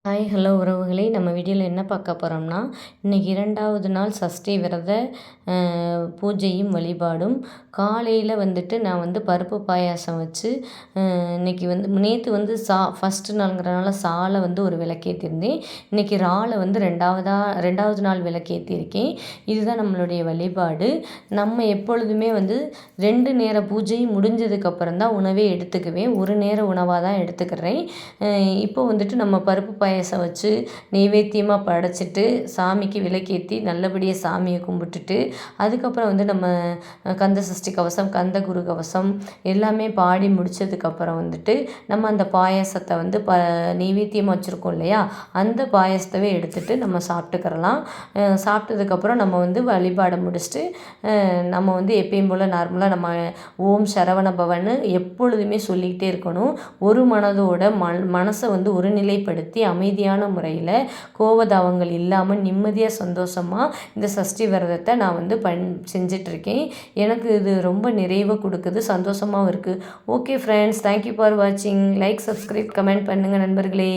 Hi hello உறவுகளே, நம்ம வீடியோவில் என்ன பார்க்க போகிறோம்னா, இன்றைக்கி 2வது நாள் சஷ்டி விரத பூஜையும் வழிபாடும். காலையில் வந்துட்டு நான் பருப்பு பாயாசம் வச்சு இன்றைக்கி நேற்று ஃபஸ்ட்டு நாளுங்கிறனால சாலை ஒரு விளக்கேற்றிருந்தேன். இன்றைக்கி ராலை 2வது நாள் விளக்கேற்றிருக்கேன். இதுதான் நம்மளுடைய வழிபாடு. நம்ம எப்பொழுதுமே 2 நேர பூஜை முடிஞ்சதுக்கப்புறம் தான் உணவே எடுத்துக்குவேன். ஒரு நேர உணவாக தான் எடுத்துக்கிறேன். இப்போ நம்ம பருப்பு பாயாசம் வச்சு நெய்வேத்தியமாக படைச்சிட்டு சாமிக்கு விளக்கேற்றி நல்லபடியாக சாமியை கும்பிட்டுட்டு அதுக்கப்புறம் நம்ம கந்த சஷ்டி கவசம், கந்த குரு கவசம் எல்லாமே பாடி முடித்ததுக்கப்புறம் நம்ம அந்த பாயாசத்தை நெய்வேத்தியமாக வச்சுருக்கோம் இல்லையா, அந்த பாயாசத்தவே எடுத்துகிட்டு நம்ம சாப்பிட்டுக்கிறலாம். சாப்பிட்டதுக்கப்புறம் நம்ம வழிபாடை முடிச்சுட்டு நம்ம எப்பயும் போல் நார்மலாக நம்ம ஓம் சரவண பவன்னு எப்பொழுதுமே சொல்லிக்கிட்டே இருக்கணும். ஒரு மனதோட மனசை ஒருநிலைப்படுத்தி அமைதியான முறையில் கோபதாபங்கள் இல்லாமல் நிம்மதியாக சந்தோஷமாக இந்த சஷ்டி விரதத்தை நான் செஞ்சிட்ருக்கேன். எனக்கு இது ரொம்ப நிறைவை கொடுக்குது, சந்தோஷமாகவும் இருக்குது. ஓகே ஃப்ரெண்ட்ஸ், தேங்க்யூ ஃபார் வாட்சிங். லைக், சப்ஸ்கிரைப், கமெண்ட் பண்ணுங்கள் நண்பர்களே.